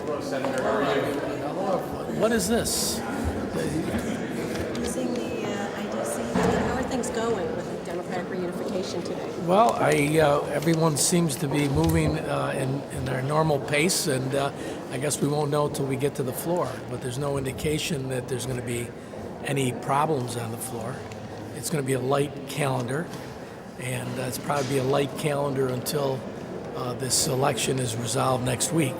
Hello, Senator. How are you? What is this? Using the IDC. How are things going with the Democratic reunification today? Well, everyone seems to be moving in their normal pace, and I guess we won't know till we get to the floor. But there's no indication that there's going to be any problems on the floor. It's going to be a light calendar, and it's probably be a light calendar until this election is resolved next week.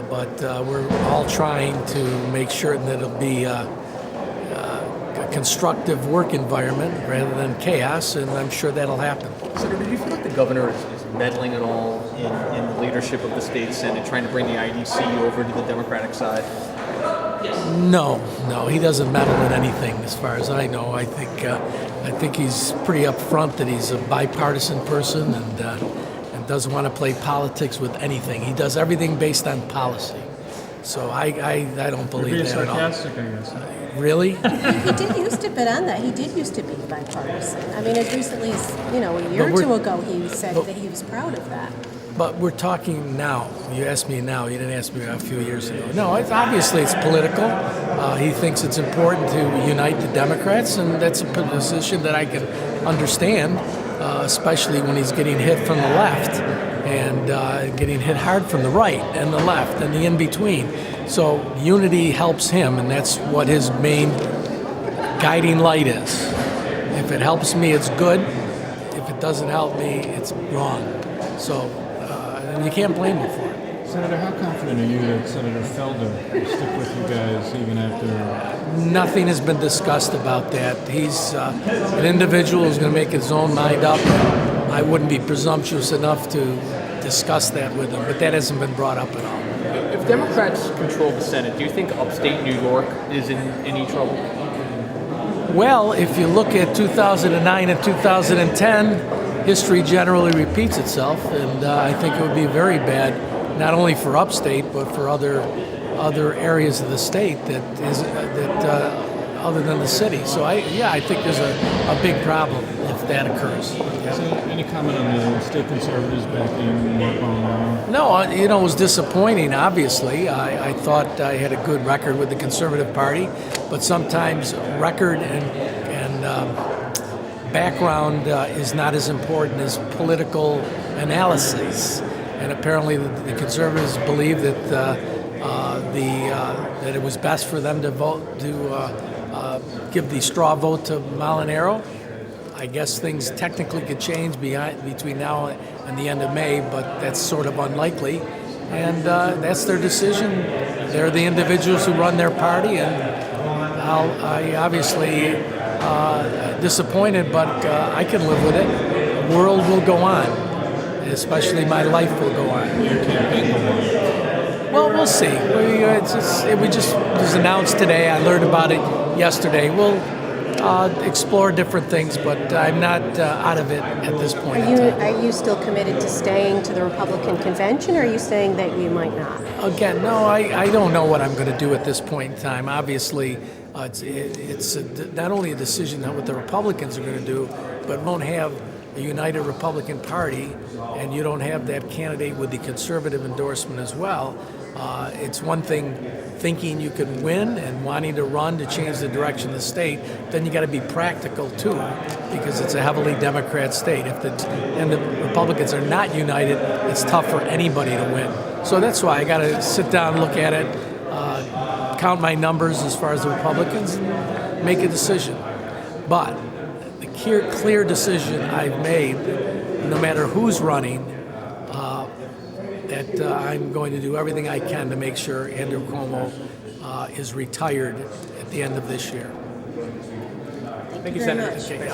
But we're all trying to make sure that it'll be a constructive work environment rather than chaos, and I'm sure that'll happen. Senator, do you feel like the governor is meddling at all in the leadership of the state Senate, trying to bring the IDC over to the Democratic side? No, he doesn't meddle in anything, as far as I know. I think he's pretty upfront that he's a bipartisan person and doesn't want to play politics with anything. He does everything based on policy. So I don't believe that at all. Sarcastic, I guess. Really? He did used to bet on that. He did used to be bipartisan. I mean, as recently as, a year or two ago, he said that he was proud of that. But we're talking now. You asked me now. You didn't ask me a few years ago. No, obviously it's political. He thinks it's important to unite the Democrats, and that's a position that I can understand, especially when he's getting hit from the left and getting hit hard from the right and the left and the in-between. So unity helps him, and that's what his main guiding light is. If it helps me, it's good. If it doesn't help me, it's wrong. So and you can't blame him for it. Senator, how confident are you that Senator Felder will stick with you guys even after? Nothing has been discussed about that. He's an individual who's going to make his own mind up. I wouldn't be presumptuous enough to discuss that with him, but that hasn't been brought up at all. If Democrats control the Senate, do you think upstate New York is in any trouble? Well, if you look at 2009 and 2010, history generally repeats itself, and I think it would be very bad, not only for upstate, but for other areas of the state other than the city. So I think there's a big problem if that occurs. Yeah. So any comment on the state conservatives backing Cuomo? No, it was disappointing, obviously. I thought I had a good record with the Conservative Party, but sometimes record and background is not as important as political analysis. And apparently the Conservatives believe that that it was best for them to vote to give the straw vote to Molinaro. I guess things technically could change between now and the end of May, but that's sort of unlikely. And that's their decision. They're the individuals who run their party, and I obviously disappointed, but I can live with it. The world will go on, especially my life will go on. Your campaign will work. Well, we'll see. We just was announced today. I learned about it yesterday. We'll explore different things, but I'm not out of it at this point in time. Are you still committed to staying to the Republican convention, or are you saying that you might not? Again, no, I don't know what I'm going to do at this point in time. Obviously, it's not only a decision on what the Republicans are going to do, but won't have a united Republican Party, and you don't have that candidate with the conservative endorsement as well. It's one thing thinking you can win and wanting to run to change the direction of the state, then you got to be practical too, because it's a heavily Democrat state. If the Republicans are not united, it's tough for anybody to win. So that's why I got to sit down, look at it, count my numbers as far as the Republicans, and make a decision. But the clear decision I've made, no matter who's running, that I'm going to do everything I can to make sure Andrew Cuomo is retired at the end of this year. Thank you, Senator. Okay, yeah.